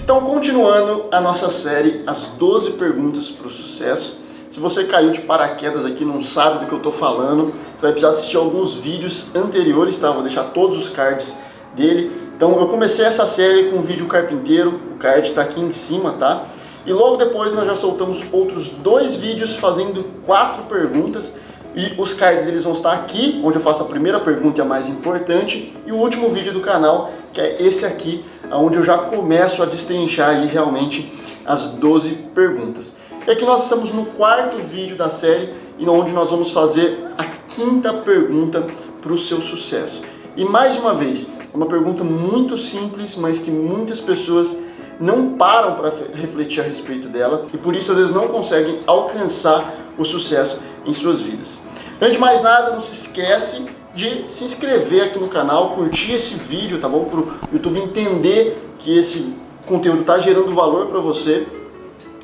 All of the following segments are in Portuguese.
Então, continuando a nossa série, as 12 perguntas para o sucesso. Se você caiu de paraquedas aqui e não sabe do que eu estou falando, você vai precisar assistir alguns vídeos anteriores, tá? Vou deixar todos os cards dele. Então, eu comecei essa série com o vídeo carpinteiro, o card está aqui em cima, tá? E logo depois nós já soltamos outros 2 vídeos fazendo 4 perguntas. E os cards deles vão estar aqui, onde eu faço a primeira pergunta e a mais importante, e o último vídeo do canal, que é esse aqui, onde eu já começo a destrinchar aí realmente as 12 perguntas. E aqui nós estamos no 4º vídeo da série, e onde nós vamos fazer a 5ª pergunta para o seu sucesso. E mais uma vez, é uma pergunta muito simples, mas que muitas pessoas não param para refletir a respeito dela, e por isso às vezes não conseguem alcançar o sucesso em suas vidas. Antes de mais nada, não se esquece de se inscrever aqui no canal, curtir esse vídeo, tá bom? Para o YouTube entender que esse conteúdo está gerando valor para você,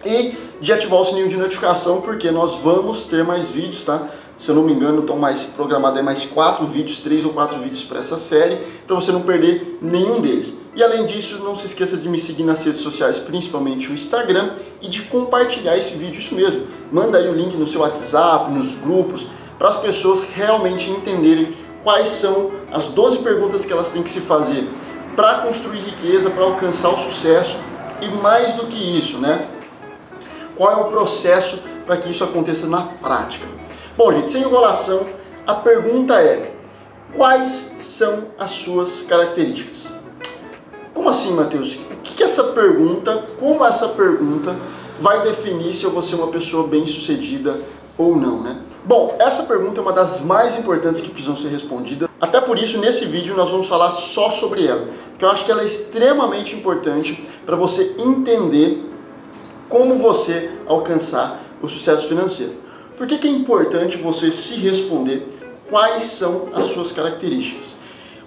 e de ativar o sininho de notificação, porque nós vamos ter mais vídeos, tá? Se eu não me engano, estão programados mais 4 vídeos, 3 ou 4 vídeos para essa série, para você não perder nenhum deles. E além disso, não se esqueça de me seguir nas redes sociais, principalmente o Instagram, e de compartilhar esse vídeo, isso mesmo. Manda aí o link no seu WhatsApp, nos grupos, para as pessoas realmente entenderem quais são as 12 perguntas que elas têm que se fazer para construir riqueza, para alcançar o sucesso, e mais do que isso, né? Qual é o processo para que isso aconteça na prática? Bom, gente, sem enrolação, a pergunta é: quais são as suas características? Como assim, Matheus? O que essa pergunta, como essa pergunta vai definir se eu vou ser uma pessoa bem-sucedida ou não, né? Bom, essa pergunta é uma das mais importantes que precisam ser respondidas. Até por isso, nesse vídeo, nós vamos falar só sobre ela, porque eu acho que ela é extremamente importante para você entender como você alcançar o sucesso financeiro. Por que é importante você se responder quais são as suas características?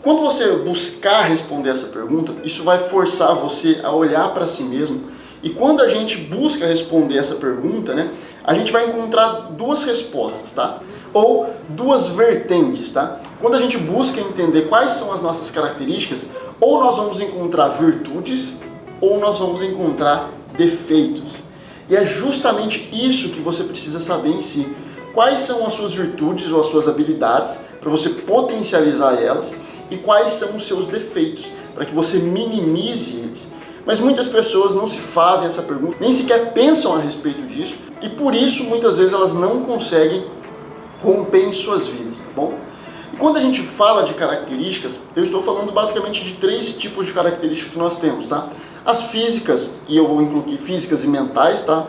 Quando você buscar responder essa pergunta, isso vai forçar você a olhar para si mesmo. E quando a gente busca responder essa pergunta, né, a gente vai encontrar 2 respostas, tá? Ou 2 vertentes, tá? Quando a gente busca entender quais são as nossas características, ou nós vamos encontrar virtudes, ou nós vamos encontrar defeitos. E é justamente isso que você precisa saber em si. Quais são as suas virtudes ou as suas habilidades, para você potencializar elas, e quais são os seus defeitos, para que você minimize eles. Mas muitas pessoas não se fazem essa pergunta, nem sequer pensam a respeito disso, e por isso muitas vezes elas não conseguem romper em suas vidas, tá bom? E quando a gente fala de características, eu estou falando basicamente de 3 tipos de características que nós temos, tá? As físicas, e eu vou incluir físicas e mentais, tá?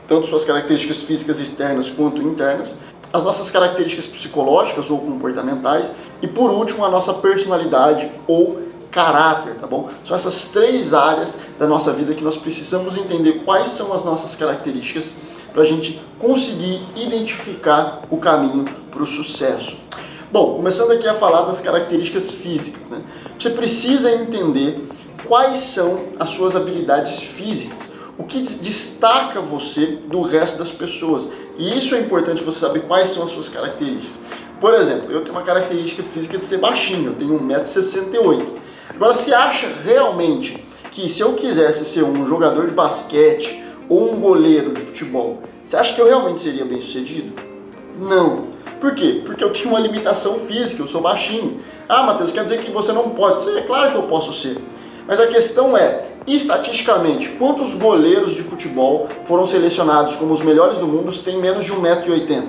Tanto suas características físicas externas quanto internas. As nossas características psicológicas ou comportamentais. E por último, a nossa personalidade ou caráter, tá bom? São essas 3 áreas da nossa vida que nós precisamos entender quais são as nossas características para a gente conseguir identificar o caminho para o sucesso. Bom, começando aqui a falar das características físicas, né? Você precisa entender quais são as suas habilidades físicas, o que destaca você do resto das pessoas. E isso é importante você saber quais são as suas características. Por exemplo, eu tenho uma característica física de ser baixinho, eu tenho 1,68 m. Agora, você acha realmente que se eu quisesse ser um jogador de basquete ou um goleiro de futebol, você acha que eu realmente seria bem sucedido? Não. Por quê? Porque eu tenho uma limitação física, eu sou baixinho. Ah, Matheus, quer dizer que você não pode ser? É claro que eu posso ser. Mas a questão é, estatisticamente, quantos goleiros de futebol foram selecionados como os melhores do mundo têm menos de 1,80 m?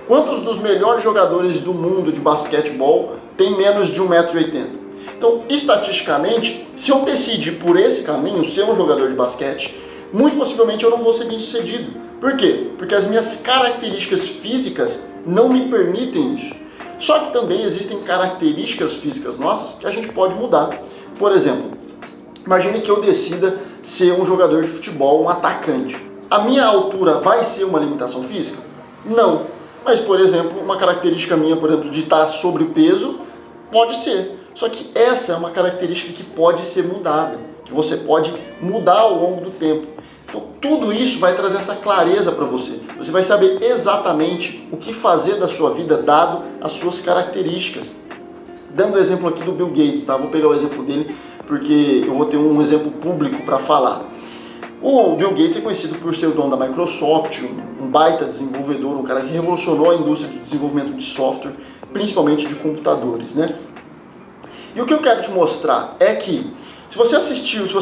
Quantos dos melhores jogadores do mundo de basquetebol têm menos de 1,80 m? Então, estatisticamente, se eu decidir por esse caminho, ser um jogador de basquete, muito possivelmente eu não vou ser bem sucedido. Por quê? Porque as minhas características físicas não me permitem isso. Só que também existem características físicas nossas que a gente pode mudar. Por exemplo, imagine que eu decida ser um jogador de futebol, um atacante. A minha altura vai ser uma limitação física? Não. Mas, por exemplo, uma característica minha, por exemplo, de estar sobrepeso, pode ser. Só que essa é uma característica que pode ser mudada, que você pode mudar ao longo do tempo. Então, tudo isso vai trazer essa clareza para você. Você vai saber exatamente o que fazer da sua vida, dado as suas características. Dando o exemplo aqui do Bill Gates, tá? Vou pegar o exemplo dele porque eu vou ter um exemplo público para falar. O Bill Gates é conhecido por ser o dono da Microsoft, um baita desenvolvedor, um cara que revolucionou a indústria de desenvolvimento de software, principalmente de computadores, né? E o que eu quero te mostrar é que, se você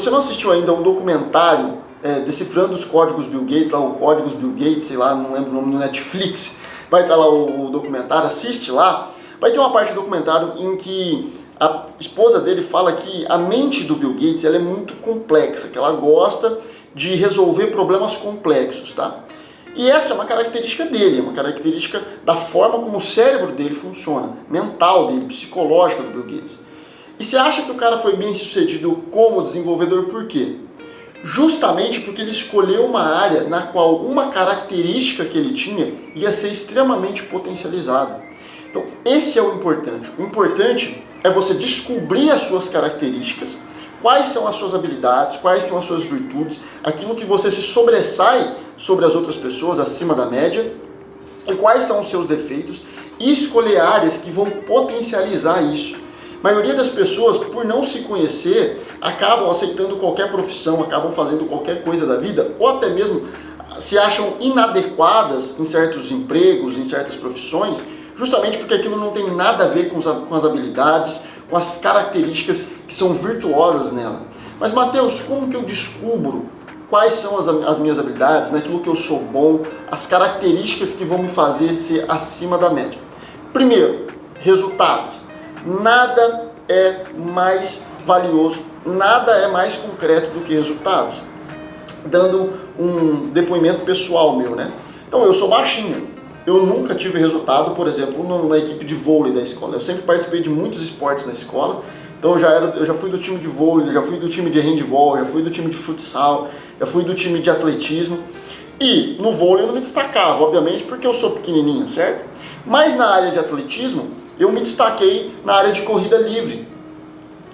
não assistiu ainda o documentário Decifrando os Códigos Bill Gates, lá o Códigos Bill Gates, sei lá, não lembro o nome, no Netflix, vai estar lá o documentário, assiste lá, vai ter uma parte do documentário em que a esposa dele fala que a mente do Bill Gates ela é muito complexa, que ela gosta de resolver problemas complexos, tá? E essa é uma característica dele, é uma característica da forma como o cérebro dele funciona, mental dele, psicológica do Bill Gates. E você acha que o cara foi bem sucedido como desenvolvedor por quê? Justamente porque ele escolheu uma área na qual uma característica que ele tinha ia ser extremamente potencializada. Então esse é o importante. O importante é você descobrir as suas características, quais são as suas habilidades, quais são as suas virtudes, aquilo que você se sobressai sobre as outras pessoas, acima da média, e quais são os seus defeitos, e escolher áreas que vão potencializar isso. A maioria das pessoas, por não se conhecer, acabam aceitando qualquer profissão, acabam fazendo qualquer coisa da vida, ou até mesmo se acham inadequadas em certos empregos, em certas profissões, justamente porque aquilo não tem nada a ver com as habilidades, com as características que são virtuosas nela. Mas Mateus, como que eu descubro quais são as minhas habilidades, naquilo que eu sou bom, as características que vão me fazer ser acima da média? Primeiro, resultados. Nada é mais valioso, nada é mais concreto do que resultados. Dando um depoimento pessoal meu, né? Então eu sou baixinho, eu nunca tive resultado, por exemplo, na equipe de vôlei da escola. Eu sempre participei de muitos esportes na escola, então eu já fui do time de vôlei, já fui do time de handball, já fui do time de futsal, já fui do time de atletismo. E no vôlei eu não me destacava, obviamente, porque eu sou pequenininho, certo? Mas na área de atletismo, eu me destaquei na área de corrida livre.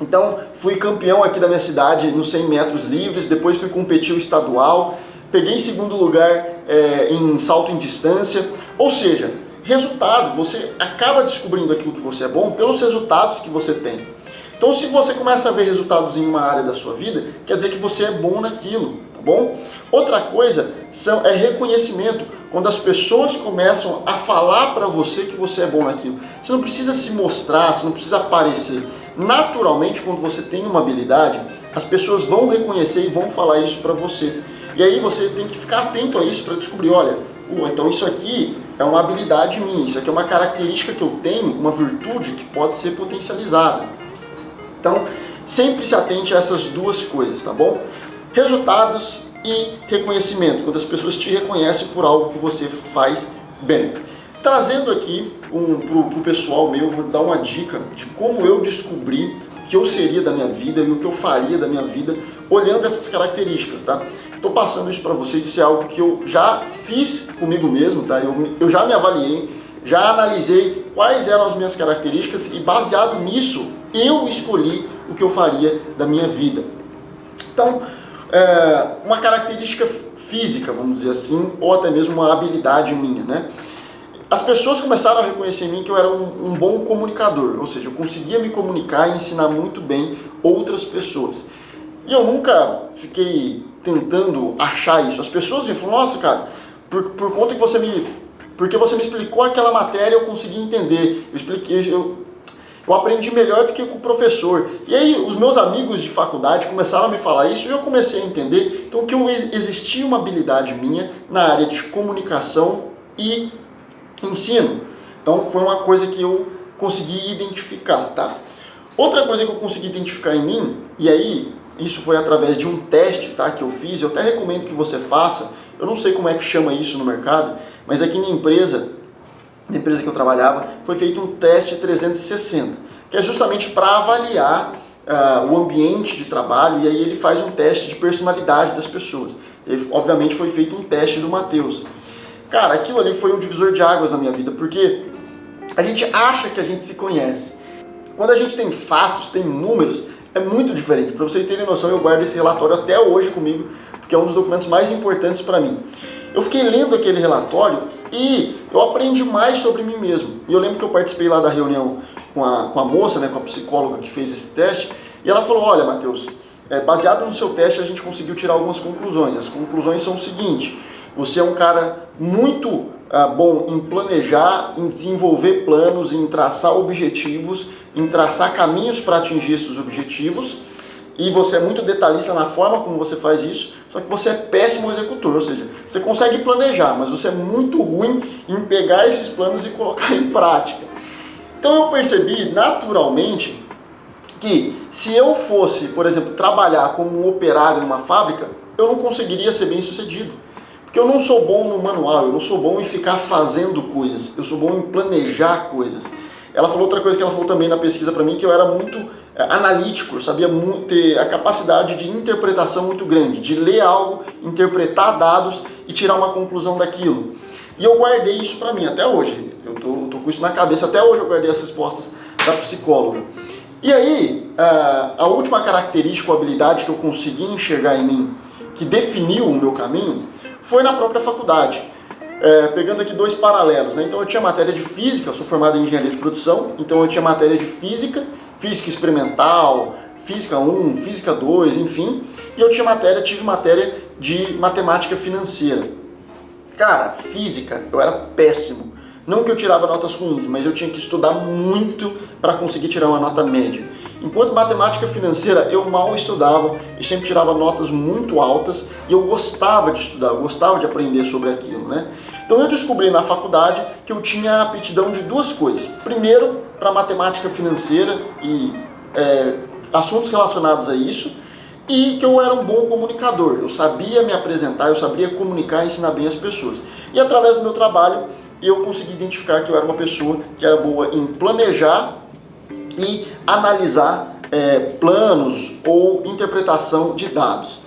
Então, fui campeão aqui da minha cidade nos 100 metros livres, depois fui competir o estadual, peguei segundo lugar em salto em distância. Ou seja, resultado, você acaba descobrindo aquilo que você é bom pelos resultados que você tem. Então, se você começa a ver resultados em uma área da sua vida, quer dizer que você é bom naquilo, tá bom? Outra coisa é reconhecimento. Quando as pessoas começam a falar para você que você é bom naquilo, você não precisa se mostrar, você não precisa aparecer. Naturalmente, quando você tem uma habilidade, as pessoas vão reconhecer e vão falar isso para você. E aí você tem que ficar atento a isso para descobrir, olha, então isso aqui é uma habilidade minha, isso aqui é uma característica que eu tenho, uma virtude que pode ser potencializada. Então, sempre se atente a essas duas coisas, tá bom? Resultados e reconhecimento, quando as pessoas te reconhecem por algo que você faz bem. Trazendo aqui para o pessoal meu, vou dar uma dica de como eu descobri o que eu seria da minha vida e o que eu faria da minha vida olhando essas características, tá? Estou passando isso para vocês, isso é algo que eu já fiz comigo mesmo, tá? Eu já me avaliei, já analisei quais eram as minhas características e baseado nisso, eu escolhi o que eu faria da minha vida. Então, uma característica física, vamos dizer assim, ou até mesmo uma habilidade minha, né? As pessoas começaram a reconhecer em mim que eu era um bom comunicador, ou seja, eu conseguia me comunicar e ensinar muito bem outras pessoas. E eu nunca fiquei tentando achar isso. As pessoas me falam, nossa, cara, por conta que porque você me explicou aquela matéria, eu consegui entender. Eu aprendi melhor do que com o professor. E aí os meus amigos de faculdade começaram a me falar isso e eu comecei a entender então, que existia uma habilidade minha na área de comunicação e ensino. Então foi uma coisa que eu consegui identificar, tá? Outra coisa que eu consegui identificar em mim, e aí isso foi através de um teste, tá, que eu fiz, eu até recomendo que você faça, eu não sei como é que chama isso no mercado, mas aqui na empresa que eu trabalhava, foi feito um teste 360, que é justamente para avaliar o ambiente de trabalho, e aí ele faz um teste de personalidade das pessoas. E, obviamente foi feito um teste do Mateus. Cara, aquilo ali foi um divisor de águas na minha vida, porque a gente acha que a gente se conhece. Quando a gente tem fatos, tem números, é muito diferente. Para vocês terem noção, eu guardo esse relatório até hoje comigo, porque é um dos documentos mais importantes para mim. Eu fiquei lendo aquele relatório e eu aprendi mais sobre mim mesmo. E eu lembro que eu participei lá da reunião com a moça, né, com a psicóloga que fez esse teste, E ela falou, olha, Matheus, baseado no seu teste a gente conseguiu tirar algumas conclusões. As conclusões são o seguinte: você é um cara muito bom em planejar, em desenvolver planos, em traçar objetivos, em traçar caminhos para atingir esses objetivos, e você é muito detalhista na forma como você faz isso, só que você é péssimo executor, ou seja, você consegue planejar, mas você é muito ruim em pegar esses planos e colocar em prática. Então eu percebi naturalmente que se eu fosse, por exemplo, trabalhar como um operário numa fábrica, eu não conseguiria ser bem sucedido. Porque eu não sou bom no manual, eu não sou bom em ficar fazendo coisas, eu sou bom em planejar coisas. Ela falou outra coisa que ela falou também na pesquisa para mim, que eu era muito analítico, eu sabia ter a capacidade de interpretação muito grande, de ler algo, interpretar dados e tirar uma conclusão daquilo. E eu guardei isso para mim até hoje, eu tô com isso na cabeça, até hoje eu guardei as respostas da psicóloga. E aí, a última característica ou habilidade que eu consegui enxergar em mim, que definiu o meu caminho, foi na própria faculdade. Pegando aqui dois paralelos, né? Então eu tinha matéria de física, eu sou formado em engenharia de produção, então eu tinha matéria de física, física experimental, física 1, física 2, enfim, e eu tive matéria de matemática financeira. Cara, física, eu era péssimo. Não que eu tirava notas ruins, mas eu tinha que estudar muito para conseguir tirar uma nota média. Enquanto matemática financeira eu mal estudava e sempre tirava notas muito altas e eu gostava de estudar, eu gostava de aprender sobre aquilo, né? Então eu descobri na faculdade que eu tinha aptidão de duas coisas. Primeiro, para matemática financeira e assuntos relacionados a isso, e que eu era um bom comunicador. Eu sabia me apresentar, eu sabia comunicar e ensinar bem as pessoas. E através do meu trabalho eu consegui identificar que eu era uma pessoa que era boa em planejar e analisar planos ou interpretação de dados.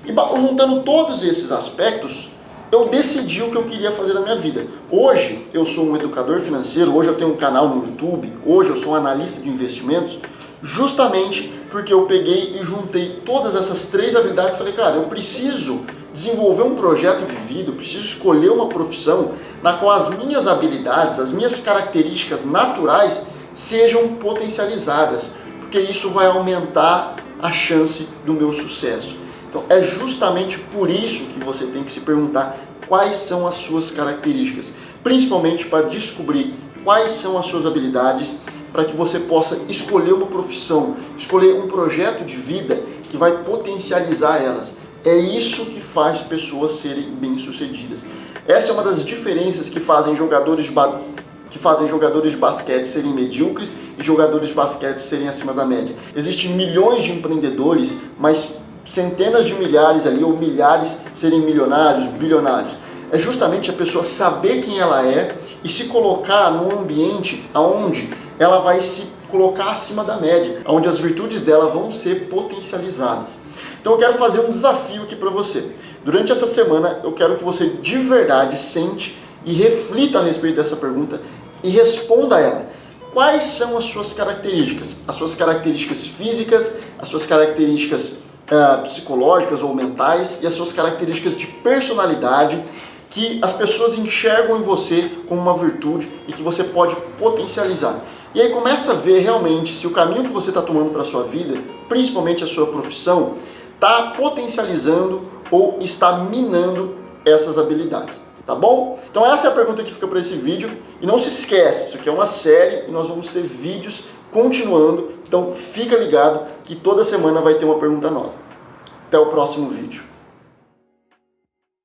E juntando todos esses aspectos, eu decidi o que eu queria fazer na minha vida. Hoje eu sou um educador financeiro, hoje eu tenho um canal no YouTube, hoje eu sou um analista de investimentos, justamente porque eu peguei e juntei todas essas três habilidades e falei, cara, eu preciso desenvolver um projeto de vida, eu preciso escolher uma profissão na qual as minhas habilidades, as minhas características naturais sejam potencializadas, porque isso vai aumentar a chance do meu sucesso. Então é justamente por isso que você tem que se perguntar quais são as suas características, principalmente para descobrir quais são as suas habilidades, para que você possa escolher uma profissão, escolher um projeto de vida que vai potencializar elas. É isso que faz pessoas serem bem-sucedidas. Essa é uma das diferenças que fazem jogadores de basquete serem medíocres e jogadores de basquete serem acima da média. Existem milhões de empreendedores, mas centenas de milhares ali, ou milhares serem milionários, bilionários. É justamente a pessoa saber quem ela é e se colocar num ambiente onde ela vai se colocar acima da média, onde as virtudes dela vão ser potencializadas. Então eu quero fazer um desafio aqui para você. Durante essa semana eu quero que você de verdade sente e reflita a respeito dessa pergunta e responda a ela. Quais são as suas características? As suas características físicas, as suas características psicológicas ou mentais e as suas características de personalidade que as pessoas enxergam em você como uma virtude e que você pode potencializar. E aí começa a ver realmente se o caminho que você está tomando para a sua vida, principalmente a sua profissão, está potencializando ou está minando essas habilidades, tá bom? Então essa é a pergunta que fica para esse vídeo. E não se esquece, isso aqui é uma série e nós vamos ter vídeos continuando. Então fica ligado que toda semana vai ter uma pergunta nova. Até o próximo vídeo.